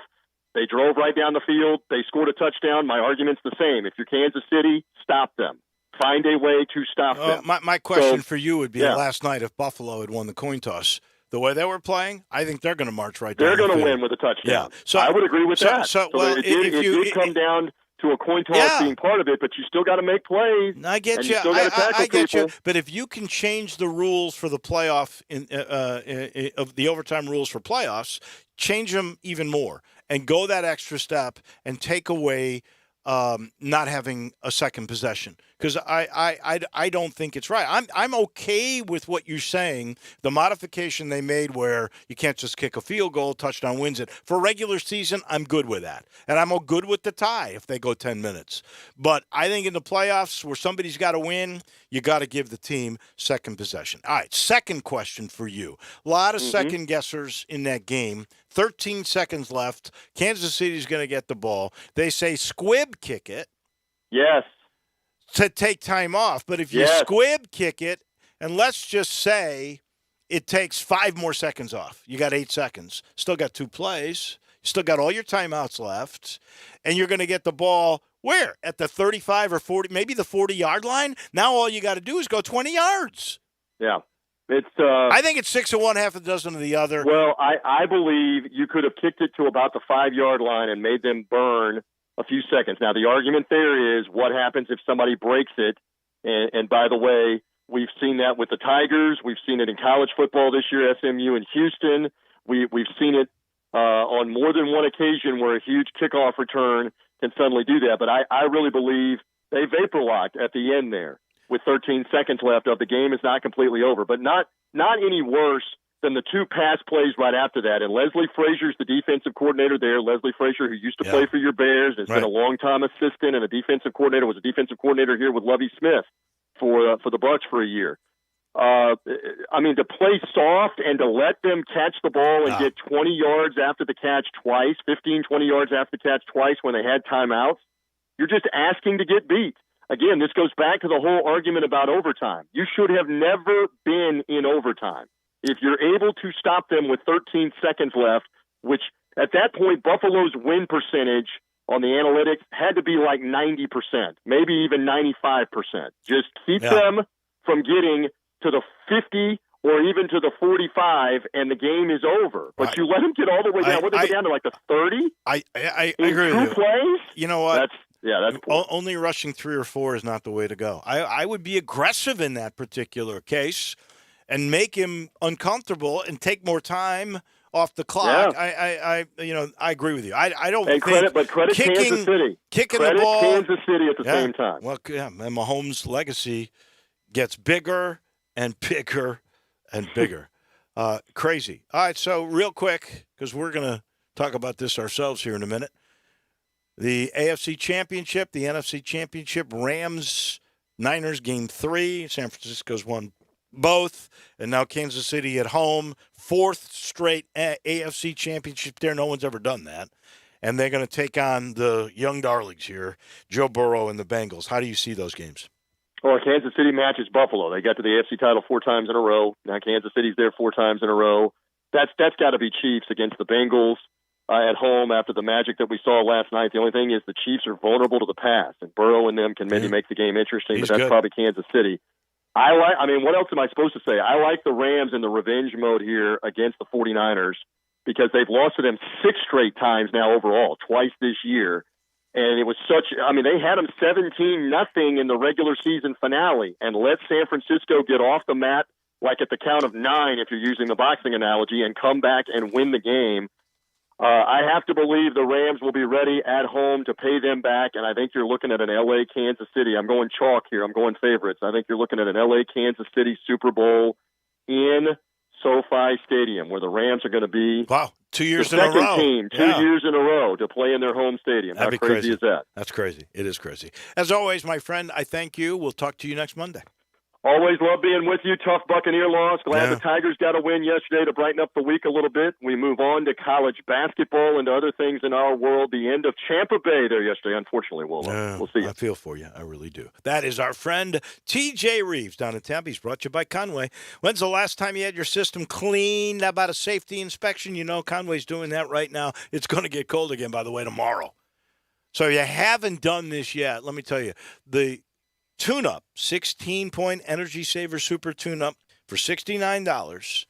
They drove right down the field. They scored a touchdown. My argument's the same. If you're Kansas City, stop them. Find a way to stop them. My question for you would be last night if Buffalo had won the coin toss. The way they were playing, I think they're going to march right down. They're going to win with a touchdown. Yeah. So I would agree with that. Well, it did come down to a coin toss being part of it, but you still got to make plays. I get you. I get you. But if you can change the rules for the playoff of the overtime rules for playoffs, change them even more and go that extra step and take away not having a second possession. because I don't think it's right. I'm okay with what you're saying. The modification they made where you can't just kick a field goal, touchdown wins it. For regular season, I'm good with that. And I'm good with the tie if they go 10 minutes. But I think in the playoffs where somebody's got to win, you got to give the team second possession. All right, second question for you. A lot of second guessers in that game. 13 seconds left. Kansas City's going to get the ball. They say squib kick it. Yes. To take time off. But if you squib kick it, and let's just say it takes 5 more seconds off. You got 8 seconds. Still got 2 plays. You still got all your timeouts left. And you're going to get the ball where? At the 35 or 40, maybe the 40-yard line? Now all you got to do is go 20 yards. Yeah. I think it's 6 of one, half a dozen of the other. Well, I believe you could have kicked it to about the 5-yard line and made them burn a few seconds. Now, the argument there is what happens if somebody breaks it. And by the way, we've seen that with the Tigers. We've seen it in college football this year, SMU and Houston. We've seen it on more than one occasion where a huge kickoff return can suddenly do that. But I really believe they vapor locked at the end there with 13 seconds left of the game is not completely over, but not any worse than the 2 pass plays right after that. And Leslie Frazier's the defensive coordinator there. Leslie Frazier, who used to play for your Bears, has been a long-time assistant and a defensive coordinator, was a defensive coordinator here with Lovie Smith for the Bucs for a year. I mean, to play soft and to let them catch the ball and get 20 yards after the catch twice, 15, 20 yards after the catch twice when they had timeouts, you're just asking to get beat. Again, this goes back to the whole argument about overtime. You should have never been in overtime. If you're able to stop them with 13 seconds left, which at that point, Buffalo's win percentage on the analytics had to be like 90%, maybe even 95%. Just keep them from getting to the 50 or even to the 45, and the game is over. But you let them get all the way down. What they get down to, like the 30? I in agree with you. 2 plays? You know what? That's cool. Only rushing 3 or 4 is not the way to go. I would be aggressive in that particular case and make him uncomfortable and take more time off the clock. I agree with you. I don't think credit Kansas City. Kicking credit the ball, Kansas City at the same time. Well, and Mahomes' legacy gets bigger and bigger and bigger. Crazy. All right, so real quick, because we're going to talk about this ourselves here in a minute. The AFC Championship, the NFC Championship, Rams-Niners Game 3. San Francisco's won both, and now Kansas City at home. 4th straight AFC Championship there. No one's ever done that. And they're going to take on the young darlings here, Joe Burrow and the Bengals. How do you see those games? Well, Kansas City matches Buffalo. They got to the AFC title 4 times in a row. Now Kansas City's there 4 times in a row. That's got to be Chiefs against the Bengals at home after the magic that we saw last night. The only thing is the Chiefs are vulnerable to the pass, and Burrow and them can maybe make the game interesting, but that's probably Kansas City. What else am I supposed to say? I like the Rams in the revenge mode here against the 49ers because they've lost to them 6 straight times now overall, twice this year. And it was they had them 17-0 in the regular season finale and let San Francisco get off the mat like at the count of 9, if you're using the boxing analogy, and come back and win the game. I have to believe the Rams will be ready at home to pay them back, and I think you're looking at an L.A. Kansas City. I'm going chalk here. I'm going favorites. I think you're looking at an L.A. Kansas City Super Bowl in SoFi Stadium, where the Rams are going to be 2 years in a row. Team, 2 years in a row to play in their home stadium. That'd How crazy is that? That's crazy. It is crazy. As always, my friend, I thank you. We'll talk to you next Monday. Always love being with you. Tough Buccaneer loss. Glad the Tigers got a win yesterday to brighten up the week a little bit. We move on to college basketball and to other things in our world. The end of Tampa Bay there yesterday, unfortunately, Wolo. We'll see you. I feel for you. I really do. That is our friend TJ Reeves down in Tampa. He's brought to you by Conway. When's the last time you had your system cleaned? How about a safety inspection? You know Conway's doing that right now. It's going to get cold again, by the way, tomorrow. So if you haven't done this yet, let me tell you, the tune-up, 16-point Energy Saver Super Tune-up for $69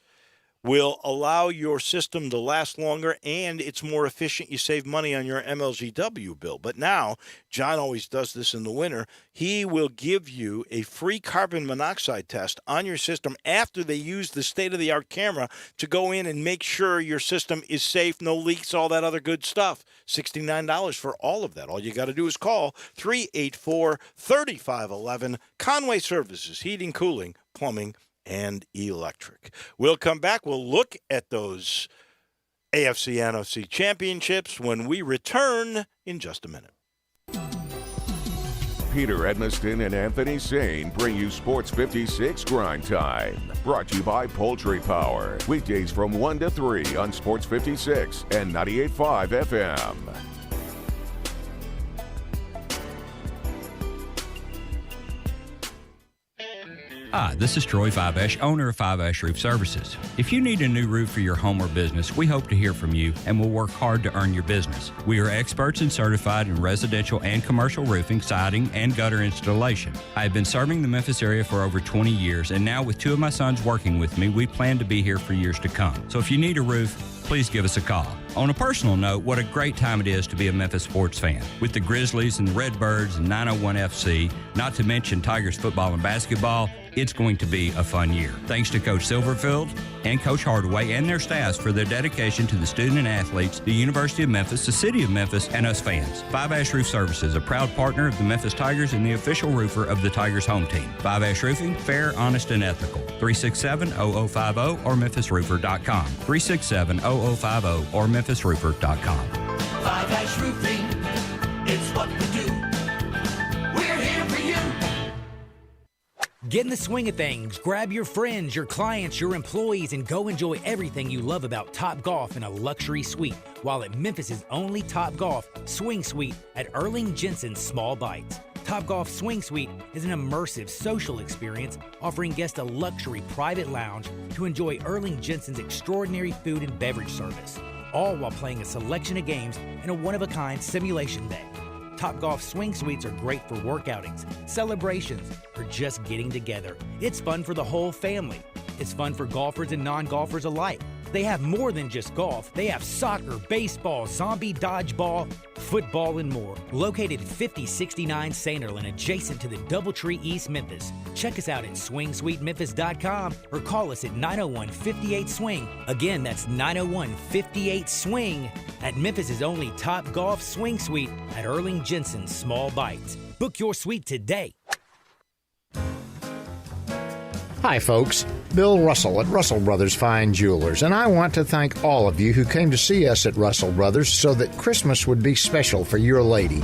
will allow your system to last longer, and it's more efficient. You save money on your MLGW bill. But now, John always does this in the winter, he will give you a free carbon monoxide test on your system after they use the state-of-the-art camera to go in and make sure your system is safe, no leaks, all that other good stuff. $69 for all of that. All you got to do is call 384-3511. Conway Services, heating, cooling, plumbing, and electric. We'll come back. We'll look at those AFC NFC championships when we return in just a minute. Peter Edmiston and Anthony Sane bring you Sports 56 Grind Time. Brought to you by Poultry Power. Weekdays from 1 to 3 on Sports 56 and 98.5 FM. Hi, this is Troy Fiveash, owner of Fiveash Roof Services. If you need a new roof for your home or business, we hope to hear from you and will work hard to earn your business. We are experts and certified in residential and commercial roofing, siding, and gutter installation. I have been serving the Memphis area for over 20 years, and now with two of my sons working with me, we plan to be here for years to come. So if you need a roof, please give us a call. On a personal note, what a great time it is to be a Memphis sports fan. With the Grizzlies and the Redbirds and 901 FC, not to mention Tigers football and basketball, it's going to be a fun year. Thanks to Coach Silverfield and Coach Hardaway and their staffs for their dedication to the student and athletes, the University of Memphis, the City of Memphis, and us fans. Five Ash Roof Services, a proud partner of the Memphis Tigers and the official roofer of the Tigers home team. Five Ash Roofing, fair, honest, and ethical. 367-0050 or memphisroofer.com. 367-0050 or memphisroofer.com. Five Ash Roofing, it's what we do. We're here for you. Get in the swing of things. Grab your friends, your clients, your employees, and go enjoy everything you love about Topgolf in a luxury suite. While at Memphis' only Topgolf Swing Suite at Erling Jensen's Small Bites. Topgolf Swing Suite is an immersive social experience offering guests a luxury private lounge to enjoy Erling Jensen's extraordinary food and beverage service, all while playing a selection of games in a one-of-a-kind simulation day. Topgolf Swing Suites are great for work outings, celebrations, or just getting together. It's fun for the whole family. It's fun for golfers and non-golfers alike. They have more than just golf. They have soccer, baseball, zombie dodgeball, football, and more. Located at 5069 Sainterland, adjacent to the Doubletree East Memphis. Check us out at swingsuitememphis.com or call us at 901-58-SWING. Again, that's 901-58-SWING at Memphis' only Topgolf Swing Suite at Erling Jensen's Small Bites. Book your suite today. Hi, folks. Bill Russell at Russell Brothers Fine Jewelers, and I want to thank all of you who came to see us at Russell Brothers so that Christmas would be special for your lady.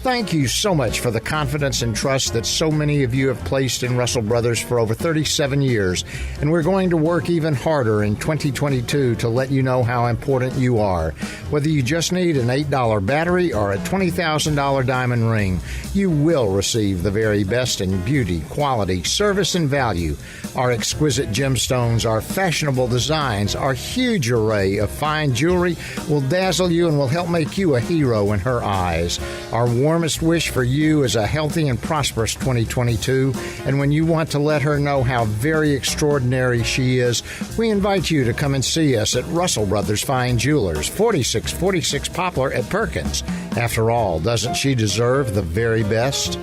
Thank you so much for the confidence and trust that so many of you have placed in Russell Brothers for over 37 years, and we're going to work even harder in 2022 to let you know how important you are. Whether you just need an $8 battery or a $20,000 diamond ring, you will receive the very best in beauty, quality, service, and value. Our exquisite gemstones, our fashionable designs, our huge array of fine jewelry will dazzle you and will help make you a hero in her eyes. Our warmest wish for you is a healthy and prosperous 2022, and when you want to let her know how very extraordinary she is, we invite you to come and see us at Russell Brothers Fine Jewelers, 4646 Poplar at Perkins. After all, doesn't she deserve the very best?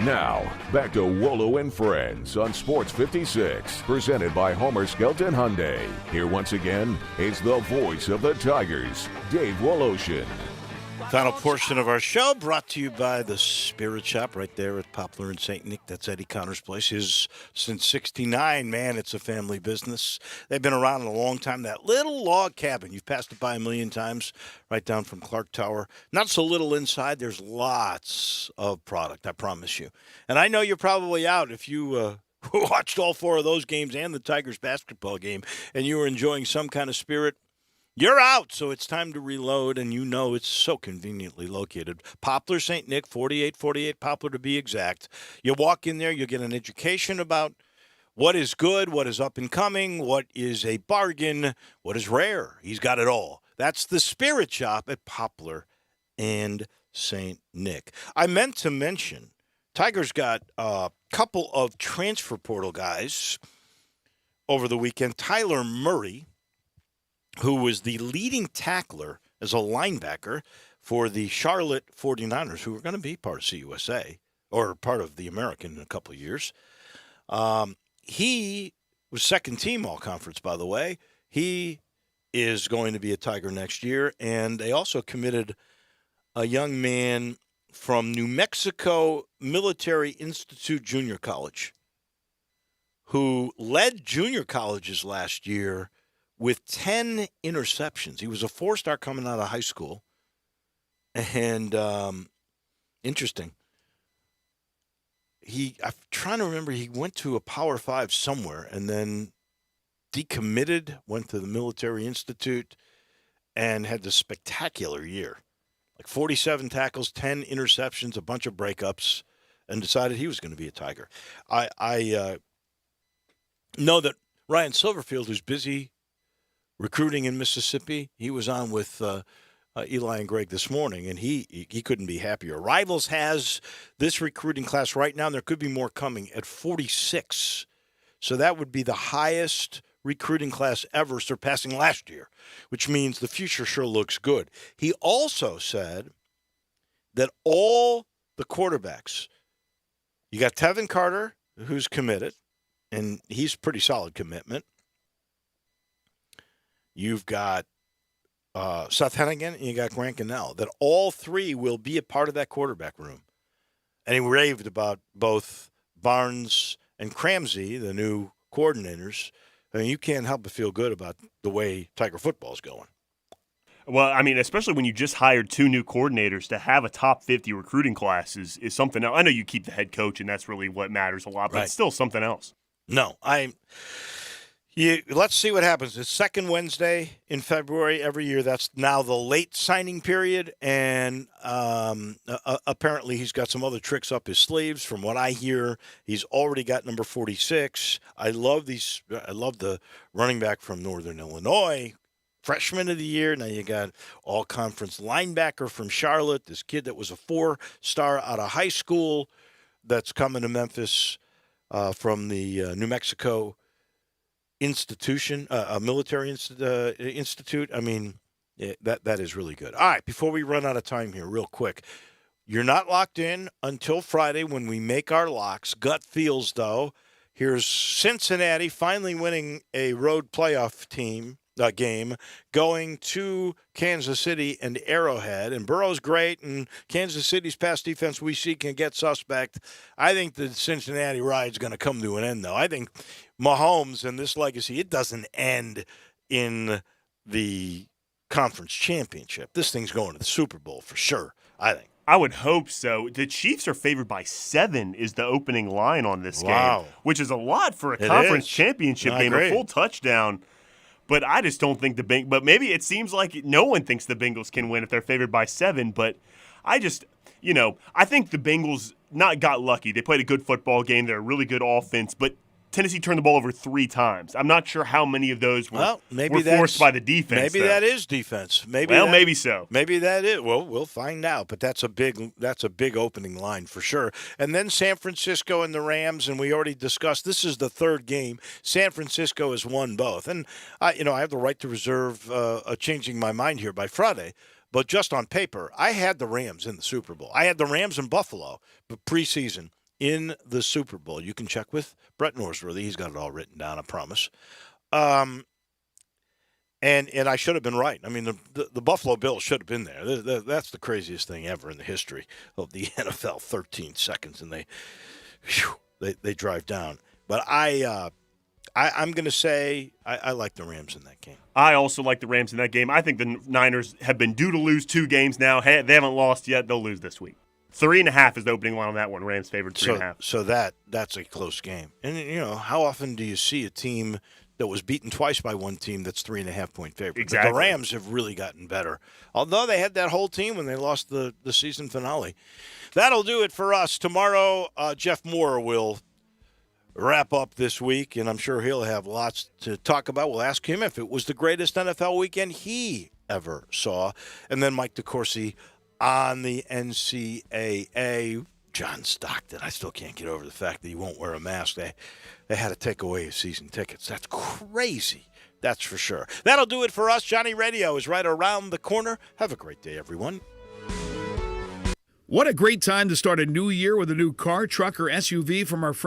Now, back to Wolo and Friends on Sports 56, presented by Homer Skelton Hyundai. Here once again is the voice of the Tigers, Dave Woloshin. Final portion of our show brought to you by the Spirit Shop right there at Poplar and St. Nick. That's Eddie Connor's place. His since 69, man, it's a family business. They've been around a long time. That little log cabin, you've passed it by a million times, right down from Clark Tower. Not so little inside. There's lots of product, I promise you. And I know you're probably out if you watched all four of those games and the Tigers basketball game, and you were enjoying some kind of Spirit. You're out, so it's time to reload, and you know it's so conveniently located. Poplar, St. Nick, 4848 Poplar to be exact. You walk in there, you get an education about what is good, what is up and coming, what is a bargain, what is rare. He's got it all. That's the Spirit Shop at Poplar and St. Nick. I meant to mention Tigers got a couple of transfer portal guys over the weekend. Tyler Murray, who was the leading tackler as a linebacker for the Charlotte 49ers, who are going to be part of CUSA, or part of the American in a couple of years. He was second team all-conference, by the way. He is going to be a Tiger next year. And they also committed a young man from New Mexico Military Institute Junior College, who led junior colleges last year with 10 interceptions. He was a four-star coming out of high school. And interesting. I'm trying to remember, he went to a Power 5 somewhere and then decommitted, went to the Military Institute, and had this spectacular year. Like 47 tackles, 10 interceptions, a bunch of breakups, and decided he was going to be a Tiger. I know that Ryan Silverfield, who's busy recruiting in Mississippi, he was on with Eli and Greg this morning, and he couldn't be happier. Rivals has this recruiting class right now, and there could be more coming, at 46. So that would be the highest recruiting class ever, surpassing last year, which means the future sure looks good. He also said that all the quarterbacks, you got Tevin Carter, who's committed, and he's pretty solid commitment. You've got Seth Hennigan, and you got Grant Gunnell, that all three will be a part of that quarterback room. And he raved about both Barnes and Cramsey, the new coordinators. I mean, you can't help but feel good about the way Tiger football is going. Well, I mean, especially when you just hired two new coordinators, to have a top 50 recruiting class is something else. I know you keep the head coach, and that's really what matters a lot, but It's still something else. No, let's see what happens. It's second Wednesday in February every year. That's now the late signing period, and apparently he's got some other tricks up his sleeves. From what I hear, he's already got number 46. I love the running back from Northern Illinois, freshman of the year. Now you got all-conference linebacker from Charlotte, this kid that was a four-star out of high school that's coming to Memphis from the New Mexico institution, a military institute. I mean, that is really good. All right, before we run out of time here, real quick, you're not locked in until Friday when we make our locks. Gut feels, though. Here's Cincinnati finally winning a road playoff game, going to Kansas City and Arrowhead. And Burrow's great, and Kansas City's pass defense we see can get suspect. I think the Cincinnati ride's going to come to an end, though. I think Mahomes and this legacy, it doesn't end in the conference championship. This thing's going to the Super Bowl for sure, I think. I would hope so. The Chiefs are favored by 7 is the opening line on this game, which is a lot for a conference championship game, a full touchdown. But I just don't think but maybe it seems like no one thinks the Bengals can win if they're favored by 7. But I just, I think the Bengals not got lucky. They played a good football game. They're a really good offense, but Tennessee turned the ball over 3 times. I'm not sure how many of those were forced by the defense. Maybe that is defense. Maybe so. Maybe that is. Well, we'll find out. But that's a big opening line for sure. And then San Francisco and the Rams, and we already discussed this is the third game. San Francisco has won both, and I have the right to reserve changing my mind here by Friday. But just on paper, I had the Rams in the Super Bowl. I had the Rams in Buffalo, but preseason in the Super Bowl. You can check with Brett Norsworthy. He's got it all written down, I promise. And I should have been right. I mean, the Buffalo Bills should have been there. That's the craziest thing ever in the history of the NFL. 13 seconds, and they drive down. But I'm going to say I like the Rams in that game. I also like the Rams in that game. I think the Niners have been due to lose 2 games now. They haven't lost yet. They'll lose this week. 3.5 is the opening line on that one. Rams favored 3.5. So that's a close game. And how often do you see a team that was beaten twice by one team that's 3.5-point favorite? Exactly. But the Rams have really gotten better. Although they had that whole team when they lost the season finale. That'll do it for us. Tomorrow, Jeff Moore will wrap up this week, and I'm sure he'll have lots to talk about. We'll ask him if it was the greatest NFL weekend he ever saw. And then Mike DeCourcy on the NCAA. John Stockton. I still can't get over the fact that he won't wear a mask. They had to take away his season tickets. That's crazy. That's for sure. That'll do it for us. Johnny Radio is right around the corner. Have a great day, everyone. What a great time to start a new year with a new car, truck, or SUV from our friends